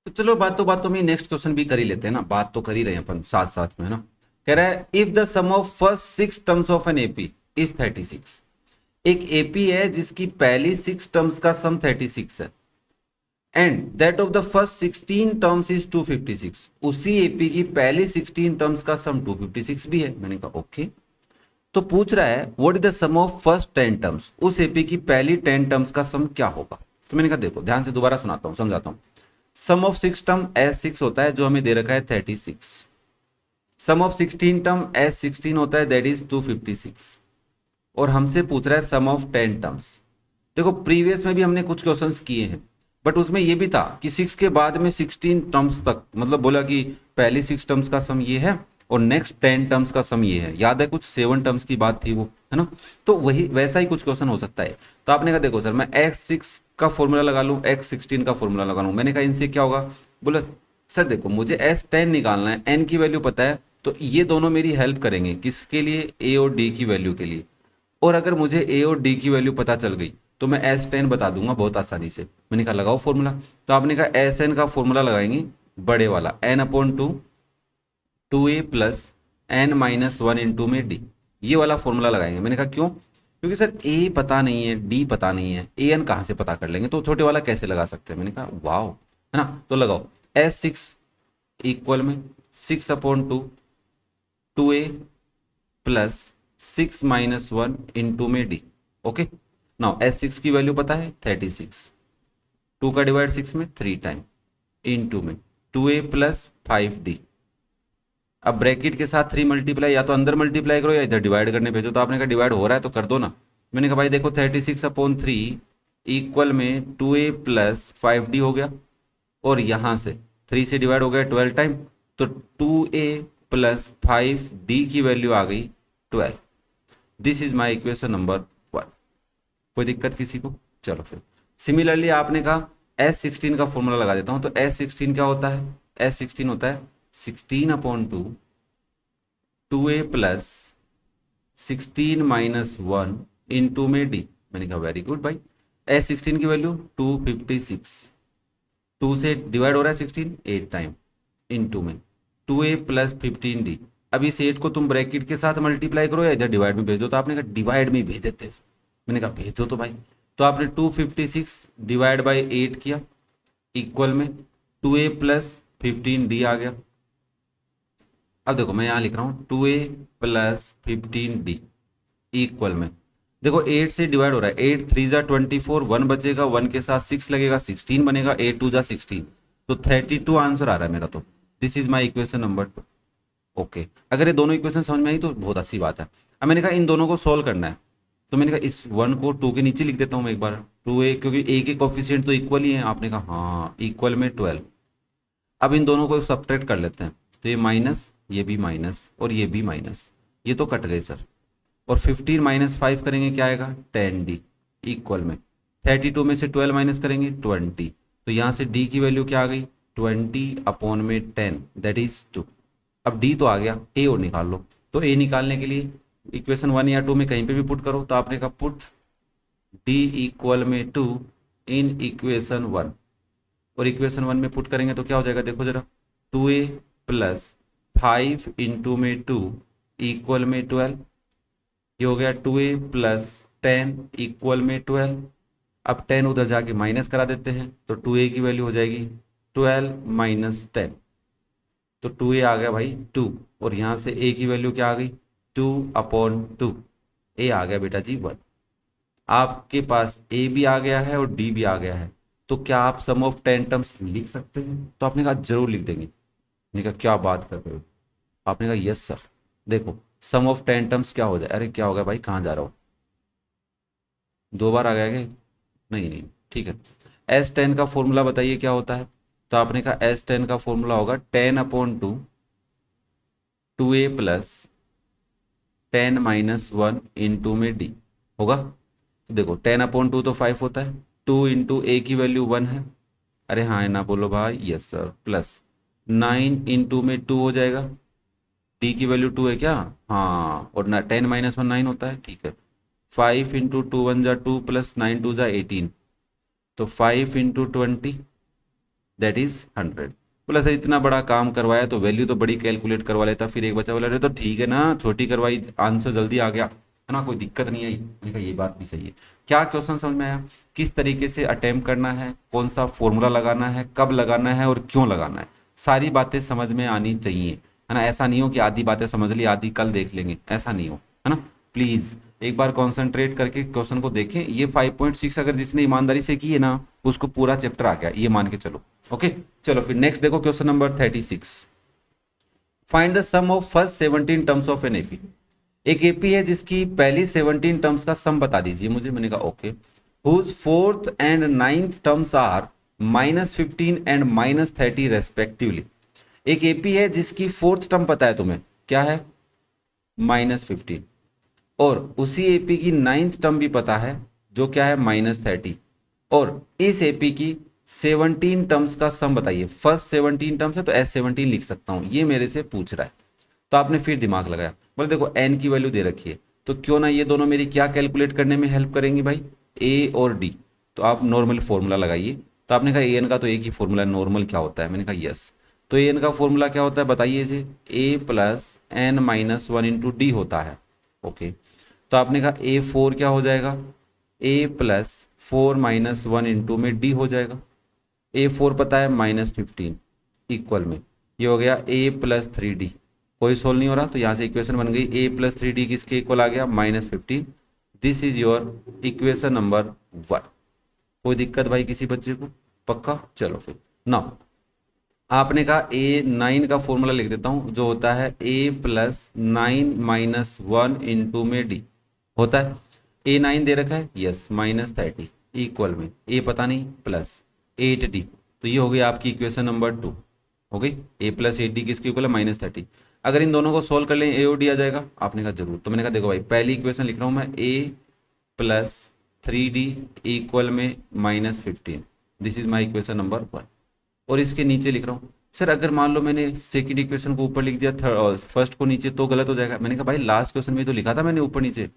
तो चलो बातों में नेक्स्ट क्वेश्चन भी कर ही लेते हैं ना, बात तो कर ही रहे हैं अपन साथ साथ में, है ना। कह रहा है if the sum of first 6 terms of an AP is 36। एक एपी है जिसकी पहली 6 टर्म्स का सम 36 है and that of the first 16 terms is 256। उसी एपी की पहली 16 टर्म्स का सम 256 भी है। मैंने कहा ओके। तो पूछ रहा है what is the sum of first 10 terms, उस एपी की पहली 10 टर्म्स का सम क्या होगा। तो मैंने कहा देखो ध्यान से दोबारा सुनाता हूं, समझाता हूं। सम ऑफ 6 टर्म S6 होता है जो हमें दे रखा है 36। सम ऑफ 16 टर्म S16 होता है दैट इज 256। और हमसे पूछ रहा है सम ऑफ 10 टर्म्स। देखो प्रीवियस में भी हमने कुछ क्वेश्चंस किए हैं बट उसमें ये भी था कि 6 के बाद में 16 टर्म्स तक, मतलब बोला कि पहली 6 टर्म्स का सम ये है और नेक्स्ट 10 टर्म्स का सम ये है। याद है कुछ 7 टर्म्स की बात थी वो, है ना। तो वही वैसा ही कुछ क्वेश्चन हो सकता है। तो आपने कहा देखो सर मैं x6 का फॉर्मूला लगा लूँ, x16 का फॉर्मूला लगा लूँ। मैंने कहा इनसे क्या होगा? बोला सर देखो मुझे S10 निकालना है, n की वैल्यू पता है, तो ये दोनों मेरी हेल्प करेंगे किसके लिए? a और d की वैल्यू के लिए। और अगर मुझे a और d की वैल्यू पता चल गई तो मैं S10 बता दूंगा बहुत आसानी से। मैंने कहा लगाओ फॉर्मूला। तो आपने कहा Sn का फॉर्मूला लगाएंगे बड़े वाला n/2 2a plus n minus 1 into में d। ये वाला फॉर्मूला लगाएंगे। मैंने कहा क्यों? क्योंकि सर ए पता नहीं है, डी पता नहीं है, ए एन कहाँ से पता कर लेंगे, तो छोटे वाला कैसे लगा सकते हैं। मैंने कहा वाह, है ना, तो लगाओ S6 इक्वल में 6/2 2a प्लस 6 - 1 इंटू में डी। ओके, नाउ S6 की वैल्यू पता है 36, 2 का डिवाइड 6 में 3 टाइम इंटू में 2a प्लस 5d। अब ब्रैकेट के साथ 3 मल्टीप्लाई, या तो अंदर मल्टीप्लाई करो या इधर डिवाइड करने भेजो। तो आपने कहा डिवाइड हो रहा है तो कर दो ना। मैंने कहा भाई देखो 36/3 इक्वल में 2a प्लस 5d हो गया, और यहाँ से 3 से डिवाइड हो गया 12 टाइम, तो 2a प्लस 5d की वैल्यू आ गई 12। This is my equation number 1। कोई दिक्कत किसी को? चलो फिर सिमिलरली आपने कहा S16 का फॉर्मूला लगा देता हूं। तो S16 क्या होता है? S16 होता है 16/2 2a प्लस 16 - 1 इंटू में डी। मैंने कहा वेरी गुड भाई। S16 की वैल्यू 256, 2 से डिवाइड हो रहा है 16 8 टाइम इंटू में 2a प्लस 15d। अब इस 8 को तुम ब्रैकेट के साथ मल्टीप्लाई करो या इधर डिवाइड में भेज दो। तो आपने कहा डिवाइड में भेज देते हैं। मैंने कहा भेज दो तो भाई। तो आपने 256 डिवाइड बाई 8 किया इक्वल में 2a प्लस 15d आ गया। अब देखो मैं यहाँ लिख रहा हूँ 2a प्लस 15d इक्वल में, देखो 8 से डिवाइड हो रहा है, 8 3 जा 24, 1 बचेगा, 1 के साथ 6 लगेगा, 16 बनेगा, 8 2 जा 16, तो 32 आंसर आ रहा है मेरा। तो this is my equation number 2। Okay, अगर ये दोनों इक्वेशन समझ में आई तो बहुत अच्छी बात है। अब मैंने कहा इन दोनों को सॉल्व करना है, तो मैंने कहा इस 1 को 2 के नीचे लिख देता हूँ मैं एक बार, 2a, क्योंकि a के कोफिशिएंट तो इक्वल ही है। आपने कहा हाँ, इक्वल में 12। अब इन दोनों को सब्ट्रैक्ट कर लेते हैं, तो ये माइनस, ये भी माइनस और ये भी माइनस, ये तो कट गए सर। और 15 - 5 करेंगे क्या आएगा 10d इक्वल में 32 में से 12 माइनस करेंगे 20। तो यहाँ से d की वैल्यू क्या आ गई 20/10 दैट इज 2। अब d तो आ गया, a और निकाल लो। तो a निकालने के लिए इक्वेशन 1 या 2 में कहीं पे भी पुट करो। तो आपने कहा पुट d इक्वल में 2 इन इक्वेशन 1, और इक्वेशन 1 में पुट करेंगे तो क्या हो जाएगा देखो जरा, 2a प्लस 5 इंटू में 2 इक्वल में 12। ये हो गया 2a प्लस 10 इक्वल में 12। अब 10 उधर जाके माइनस करा देते हैं, तो 2a की वैल्यू हो जाएगी 12 माइनस 10, तो 2a आ गया भाई 2, और यहाँ से a की वैल्यू क्या आ गई 2/2, a आ गया बेटा जी 1। आपके पास a भी आ गया है और d भी आ गया है, तो क्या आप सम ऑफ 10 टर्म्स लिख सकते हैं? तो आपने कहा जरूर लिख देंगे। मैंने कहा क्या बात कर रहे हो? आपने कहा यस सर। देखो सम ऑफ 10 टर्म्स क्या हो जाए, अरे क्या हो गया भाई, कहाँ जा रहा हो, 2 बार आ गया क्या? नहीं नहीं, ठीक है। S10 का फॉर्मूला बताइए क्या होता है? तो आपने कहा S10 का फॉर्मूला होगा 10/2 2a प्लस 10 - 1 इंटू में d होगा। तो देखो 10/2 तो 5 होता है, 2 इंटू a की वैल्यू 1 है, अरे हाँ है ना, बोलो भाई यस सर, प्लस 9 इंटू में 2 हो जाएगा, d की वैल्यू 2 है क्या? हाँ, और ना 10 - 1 9 होता है, ठीक है। 5 इंटू 2 1 जा 2 प्लस 9 2 जा 18, तो 5 इंटू 20 दैट इज 100। प्लस इतना बड़ा काम करवाया तो वैल्यू तो बड़ी कैलकुलेट करवा लेता। फिर एक बच्चा बोला अरे तो ठीक है ना, छोटी करवाई आंसर जल्दी आ गया, है ना, कोई दिक्कत नहीं आई। मैंने कहा ये बात भी सही है। क्या क्वेश्चन समझ में आया? किस तरीके से अटेम्प्ट करना है, कौन सा फॉर्मूला लगाना है, कब लगाना है और क्यों लगाना है, सारी बातें समझ में आनी चाहिए, है ना। ऐसा नहीं हो कि आधी बातें समझ ली आधी कल देख लेंगे, ऐसा नहीं हो, है ना। प्लीज एक बार कॉन्सेंट्रेट करके क्वेश्चन को देखें। ये 5.6 अगर जिसने ईमानदारी से की है ना, उसको पूरा चैप्टर आ गया, ये मान के चलो। ओके, चलो फिर नेक्स्ट देखो question number 36। Find the sum of first 17 terms of an AP. एक एपी है जिसकी पहली 17 टर्म्स का सम बता दीजिए मुझे। मैंने कहा okay. Whose fourth and ninth terms are -15 and -30 respectively. एक एपी है जिसकी फोर्थ टर्म पता है तुम्हें क्या है -15, और उसी एपी की नाइन्थ टर्म भी पता है जो क्या है -30, और इस एपी की 17 टर्म्स का सम बताइए। फर्स्ट 17 टर्म्स है तो S17 लिख सकता हूं, ये मेरे से पूछ रहा है। तो आपने फिर दिमाग लगाया, बोले देखो n की वैल्यू दे रखी है, तो क्यों ना ये दोनों मेरी क्या कैलकुलेट करने में हेल्प करेंगी भाई, a और d। तो आप नॉर्मल फॉर्मूला लगाइए। तो आपने कहा an का तो एक ही फॉर्मूला नॉर्मल क्या होता है, मैंने कहा यस। तो an का फॉर्मूला क्या होता है बताइए जी, a plus n - 1 into D होता है। ओके, तो आपने कहा A4 क्या हो जाएगा, A+4 - 1 इंटू में D हो जाएगा। A4 पता है -15 इक्वल में ये हो गया A+3D। कोई सोल्व नहीं हो रहा तो यहाँ से इक्वेशन बन गई A+3D किसके इक्वल आ गया, -15। This is your equation number 1। कोई दिक्कत भाई किसी बच्चे को, पक्का? चलो फिर ना, आपने कहा A9 का फॉर्मूला लिख देता हूं जो होता है A+9 - 1 इंटू में D होता है। A9 दे रखा है, यस, -30 इक्वल में A पता नहीं प्लस 8D। तो ये हो गई आपकी इक्वेशन नंबर 2 हो गई। A+8D किसके इक्वल है, -30। अगर इन दोनों को सोल्व कर लें A और D आ जाएगा। आपने कहा जरूर, तो मैंने कहा देखो भाई पहली इक्वेशन लिख रहा हूं मैं A+3D इक्वल में -15। This is my equation number 1। और इसके नीचे लिख रहा हूँ सर अगर मान लो मैंने सेकंड इक्वेशन को ऊपर लिख दिया फर्स्ट को नीचे तो गलत हो जाएगा। मैंने कहा भाई लास्ट क्वेश्चन में तो लिखा था मैंने ऊपर नीचे।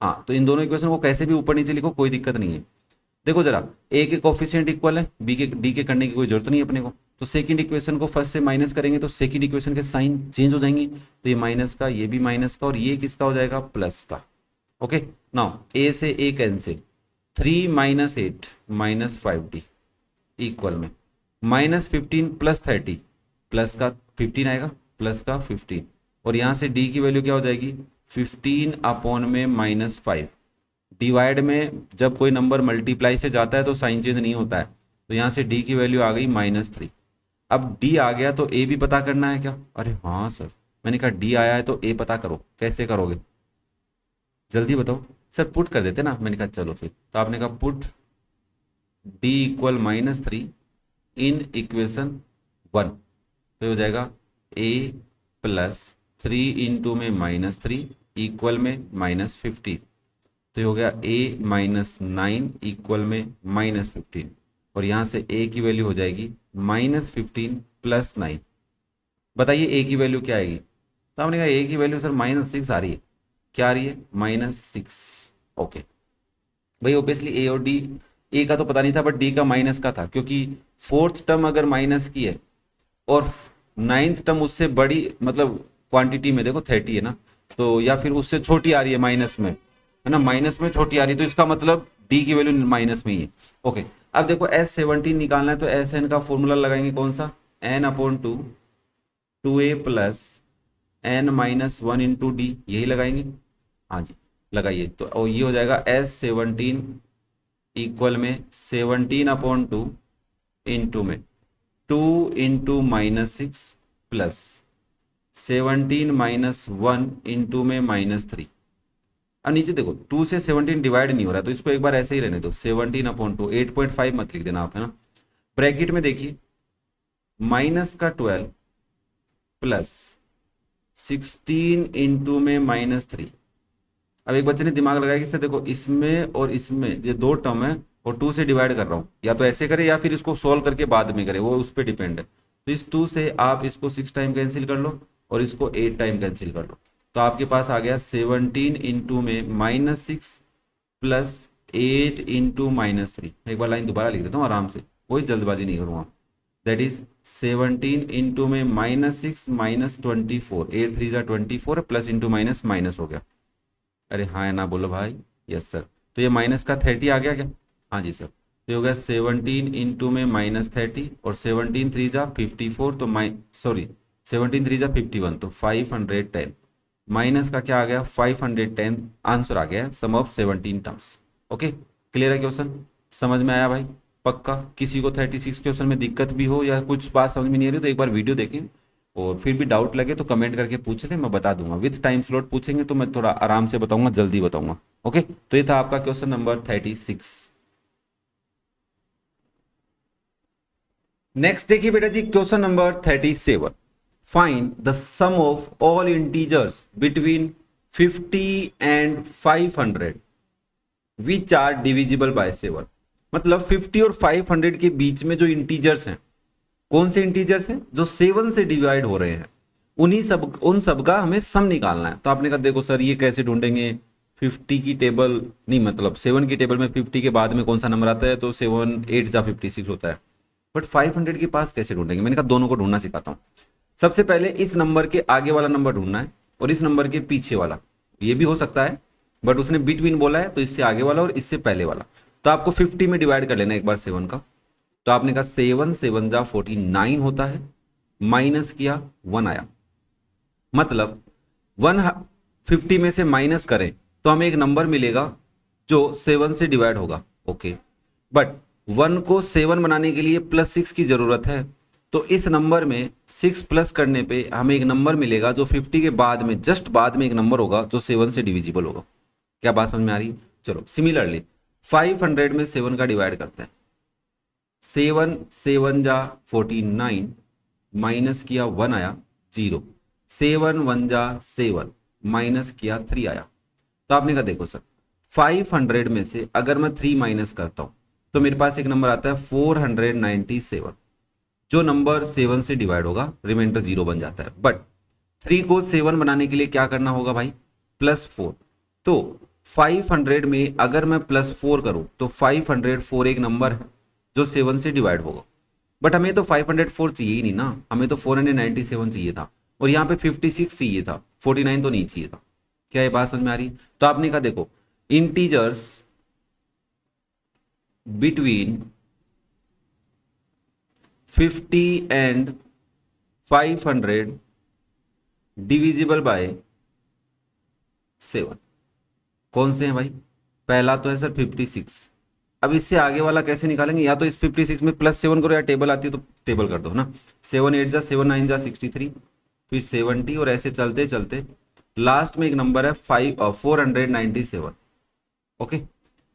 हाँ, तो इन दोनों इक्वेशन को कैसे भी ऊपर नीचे लिखो, कोई दिक्कत नहीं है। देखो जरा, ए के कोफिशिएंट इक्वल है, बी के डी के करने की कोई जरूरत नहीं है अपने को। तो सेकंड इक्वेशन को फर्स्ट से माइनस करेंगे तो सेकंड इक्वेशन के साइन चेंज हो जाएंगे। तो ये माइनस का, ये भी माइनस का, और ये किसका हो जाएगा, प्लस का। ओके, नाउ ए से ए कैंसिल, 3 - 8 - 5D इक्वल में -15 + 30 प्लस का 15 आएगा, प्लस का 15। और यहाँ से डी की वैल्यू क्या हो जाएगी, 15 अपॉन में -5। डिवाइड में जब कोई नंबर मल्टीप्लाई से जाता है तो साइन चेंज नहीं होता है। तो यहाँ से डी की वैल्यू आ गई -3। अब डी आ गया तो ए भी पता करना है क्या? अरे हाँ सर, मैंने कहा डी आया है तो ए पता करो, कैसे करोगे जल्दी बताओ। सर पुट कर देते ना, मैंने कहा चलो फिर। तो आपने कहा put D equal -3 in equation 1। तो हो जाएगा A+3 इंटू में -3 इक्वल में -15। तो ये हो गया A-9 इक्वल में -15। और यहाँ से A की वैल्यू हो जाएगी -15 + 9। बताइए A की वैल्यू क्या आएगी? तो हमने कहा A की वैल्यू सर -6 आ रही है। क्या आ रही है, -6। ओके भाई, ऑब्वियसली A और D, A का तो पता नहीं था बट D का माइनस का था, क्योंकि फोर्थ टर्म अगर माइनस की है और नाइन्थ टर्म उससे बड़ी, मतलब क्वांटिटी में देखो 30 है ना, तो या फिर उससे छोटी आ रही है माइनस में, है ना, माइनस में छोटी आ रही है, तो इसका मतलब डी की वैल्यू माइनस में ही है। ओके, अब देखो S17 निकालना है तो SN का फॉर्मूला लगाएंगे कौन सा, n/2 2a + n-1 into D, यही लगाएंगे। हाँ जी लगाइए, तो और ये हो जाएगा S17 इक्वल में 17/2 इंटू में 2 इंटू -6 प्लस 17 - 1 इंटू में -3। अब नीचे देखो 2 से 17 डिवाइड नहीं हो रहा है तो इसको एक बार ऐसे ही रहने दो, 17/2, 8.5 मत लिख देना आप, है ना। ब्रैकेट में देखिए -12 प्लस 16 इंटू में -3। अब एक बच्चे ने दिमाग लगाया कि सर देखो इसमें और इसमें ये दो टर्म है और 2 से डिवाइड कर रहा हूँ, या तो ऐसे करे या फिर इसको सोल्व करके बाद में करे, वो उस पर डिपेंड है। तो इस 2 से आप इसको 6 टाइम कैंसिल कर लो और इसको 8 टाइम कैंसिल कर लो, तो आपके पास आ गया 17 इंटू में -6 प्लस 8 इंटू -3। एक बार लाइन दोबारा लिख देता हूँ आराम से, कोई जल्दबाजी नहीं करूँगा। दैट इज 17 इंटू में -6 -24, 8 3 जा 24 प्लस इंटू माइनस माइनस हो गया। अरे हाँ है ना, बोलो भाई, यस सर। तो ये माइनस का 30 आ गया क्या? हाँ जी सर। तो हो गया 17 इंटू में -30 और 17 3 जा 54, तो सॉरी 17 3 जा 51, तो 510। माइनस का क्या आ गया, 510 आंसर आ गया, sum of 17 terms. Okay, clear है क्वेश्चन, समझ में आया भाई? पक्का? किसी को 36 क्वेश्चन में दिक्कत भी हो या कुछ बात समझ में नहीं आ रही तो एक बार वीडियो देखें, और फिर भी डाउट लगे तो कमेंट करके पूछ लें, मैं बता दूंगा। विथ टाइम स्लॉट पूछेंगे तो मैं थोड़ा आराम से बताऊंगा, जल्दी बताऊंगा। ओके, तो ये था आपका क्वेश्चन नंबर 36। नेक्स्ट देखिए बेटा जी, question number 37। Find the sum of all integers between 50 and 500 which are divisible by 7। मतलब 50 और 500 के बीच में जो इंटीजर्स हैं, कौन से इंटीजर्स हैं जो 7 से डिवाइड हो रहे हैं, उन सब का हमें सम निकालना है। तो आपने कहा देखो सर ये कैसे ढूंढेंगे, 50 की टेबल नहीं, मतलब 7 की टेबल में 50 के बाद में कौन सा नंबर आता है, तो 7 8 जा 56 होता है। बट 500 के पास कैसे ढूंढेंगे? मैंने कहा दोनों को ढूंढना सिखाता हूँ। सबसे पहले इस नंबर के आगे वाला नंबर ढूंढना है और इस नंबर के पीछे वाला, ये भी हो सकता है, बट उसने बिटवीन बोला है तो इससे आगे वाला और इससे पहले वाला। तो आपको 50 में डिवाइड कर लेना एक बार 7 का। तो आपने कहा 7 7 जा 49 होता है, माइनस किया 1 आया, मतलब 150 में से माइनस करें तो हमें एक नंबर मिलेगा जो 7 से डिवाइड होगा। ओके, बट 1 को 7 बनाने के लिए +6 की जरूरत है, तो इस नंबर में 6 प्लस करने पे हमें एक नंबर मिलेगा जो 50 के बाद में, जस्ट बाद में एक नंबर होगा जो 7 से डिविजिबल होगा। क्या बात समझ में आ रही है? चलो सिमिलरली 500 में 7 का डिवाइड करते हैं। 7 7 जा 49, माइनस किया 1 आया 0, 7 1 जा 7, माइनस किया 3 आया। तो आपने कहा देखो सर 500 में से अगर मैं 3 माइनस करता हूं तो मेरे पास एक नंबर आता है 497, जो नंबर 7 से डिवाइड होगा, रिमाइंडर 0 बन जाता है। बट 3 को 7 बनाने के लिए क्या करना होगा भाई? +4। तो 500 में अगर मैं +4 करूं तो 504 एक नंबर है जो 7 से डिवाइड होगा, बट हमें तो 504 चाहिए ही नहीं ना, हमें तो 497 चाहिए था, और यहाँ पे 56 चाहिए था, 49 तो नहीं चाहिए था। क्या ये बात समझ में आ रही? तो आपने कहा देखो integers between 50 and 500 divisible by 7 कौन से हैं भाई? पहला तो है सर 56। अब इससे आगे वाला कैसे निकालेंगे? या तो इस 56 में +7 करो, या टेबल आती है तो टेबल कर दो ना। 7 8 जा 7 9 जा 63, फिर 70, और ऐसे चलते चलते लास्ट में एक नंबर है 497। ओके,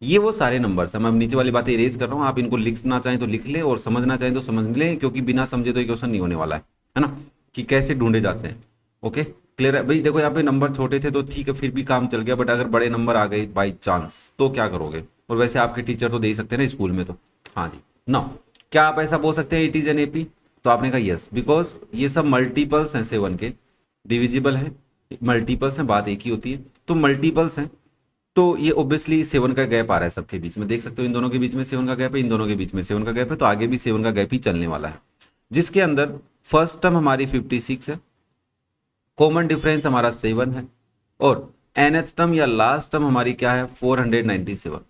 ये वो सारे नंबर्स हैं। मैं नीचे वाली बातें इरेज कर रहा हूँ, आप इनको लिखना चाहें तो लिख लें और समझना चाहें तो समझ लें, क्योंकि बिना समझे तो ये क्वेश्चन नहीं होने वाला है ना, कि कैसे ढूंढे जाते हैं। ओके क्लियर है भाई? देखो यहाँ पे नंबर छोटे थे तो ठीक है, फिर भी काम चल गया, बट अगर बड़े नंबर आ गए बाई चांस तो क्या करोगे? और वैसे आपके टीचर तो दे ही सकते हैं ना स्कूल में तो। हाँ जी, ना क्या आप ऐसा बोल सकते हैं इट इज एन एपी? तो आपने कहा यस, बिकॉज ये सब मल्टीपल्स हैं 7 के, डिविजिबल है, मल्टीपल्स हैं, बात एक ही होती है, तो मल्टीपल्स हैं, तो ये ऑब्वियसली 7 का गैप आ रहा है सबके बीच में, देख सकते हो इन दोनों के बीच में 7 का गैप है, इन दोनों के बीच में 7 का गैप है, तो आगे भी 7 का गैप ही चलने वाला है, जिसके अंदर फर्स्ट टर्म हमारी 56 है, कॉमन डिफरेंस हमारा 7 है, और nth टर्म या लास्ट टर्म हमारी क्या है? 497।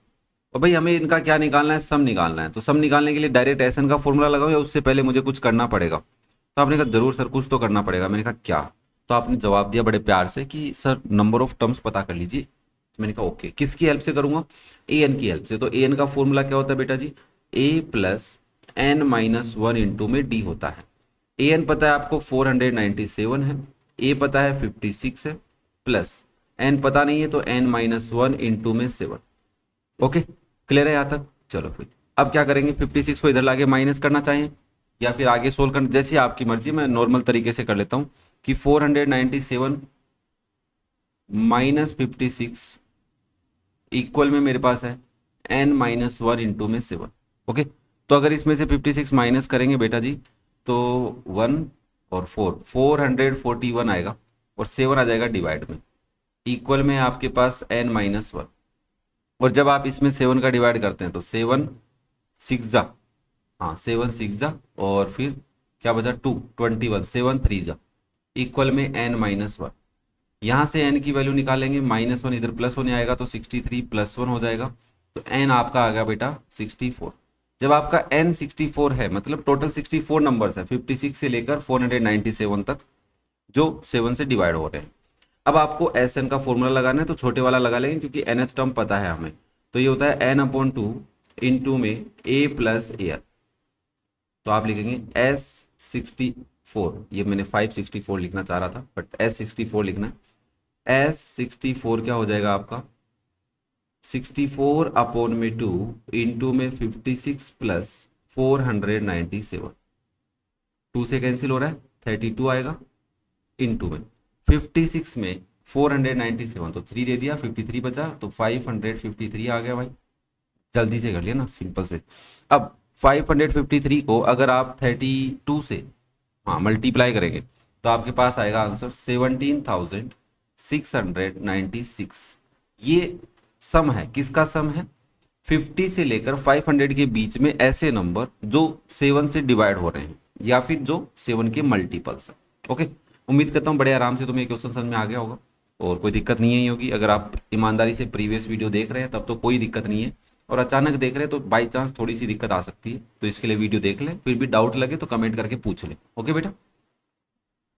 और भाई हमें इनका क्या निकालना है? सम निकालना है। तो सम निकालने के लिए डायरेक्ट एसएन का फॉर्मूला लगाओ या उससे पहले मुझे कुछ करना पड़ेगा? तो आपने कहा जरूर सर कुछ तो करना पड़ेगा। मैंने कहा क्या? तो आपने जवाब दिया बड़े प्यार से कि सर नंबर ऑफ टर्म्स पता कर लीजिए। तो मैंने कहा ओके, किसकी हेल्प से करूंगा? ए एन की हेल्प से। तो ए एन का फॉर्मूला क्या होता है बेटा जी? a+n-1 इंटू में डी होता है। ए एन पता है आपको 497 है, ए पता है 56 है, प्लस एन पता नहीं है तो n-1 इंटू में 7। ओके क्लियर है यहाँ तक? चलो फिर अब क्या करेंगे? 56 को इधर लाके माइनस करना चाहिए या फिर आगे सोल्व करना, जैसी आपकी मर्जी। मैं नॉर्मल तरीके से कर लेता हूँ कि 497 माइनस 56 इक्वल में मेरे पास है n-1 इंटू में 7। ओके, तो अगर इसमें से 56 माइनस करेंगे बेटा जी तो 1 और 441 आएगा, और 7 आ जाएगा डिवाइड में, इक्वल में आपके पास n-1। और जब आप इसमें 7 का डिवाइड करते हैं तो 7 6 जा, हाँ 7 6 जा, और फिर क्या बचा? 2 21, 7 3 जा, इक्वल में n-1। यहाँ से n की वैल्यू निकालेंगे, -1 इधर प्लस होने आएगा तो 63 + 1 हो जाएगा, तो n आपका आ गया बेटा 64। जब आपका n 64 है, मतलब टोटल 64 नंबर्स है 56 से लेकर 497 तक जो 7 से डिवाइड हो रहे हैं। अब आपको एस एन का फॉर्मूला लगाना है, तो छोटे वाला लगा लेंगे क्योंकि nth टर्म पता है हमें, तो ये होता है n/2 इंटू में a प्लस एयर। तो आप लिखेंगे S64, ये मैंने 564 लिखना चाह रहा था बट S64 लिखना है। S64 क्या हो जाएगा आपका? 64/2 इंटू में 56 प्लस 497, 2 से कैंसिल हो रहा है 32 आएगा, इंटू में 56 में 497 तो 3 दे दिया, 53 बचा, तो 553 आ गया भाई। जल्दी से कर लिया ना, सिंपल से। अब 553 को अगर आप 32 से हाँ मल्टीप्लाई करेंगे तो आपके पास आएगा आंसर 17,696। ये सम है, किसका सम है? 50 से लेकर 500 के बीच में ऐसे नंबर जो 7 से डिवाइड हो रहे हैं या फिर जो 7 के मल्टीपल्स है। ओके, उम्मीद करता हूँ बड़े आराम से तुम्हें क्वेश्चन समझ में आ गया होगा। और कोई दिक्कत नहीं है होगी। अगर आप ईमानदारी से प्रीवियस वीडियो देख रहे हैं तब तो कोई दिक्कत नहीं है, और अचानक देख रहे हैं तो बाई चांस थोड़ी सी दिक्कत आ सकती है। तो इसके लिए वीडियो देख लें, फिर भी डाउट लगे तो कमेंट करके पूछ लें। ओके बेटा।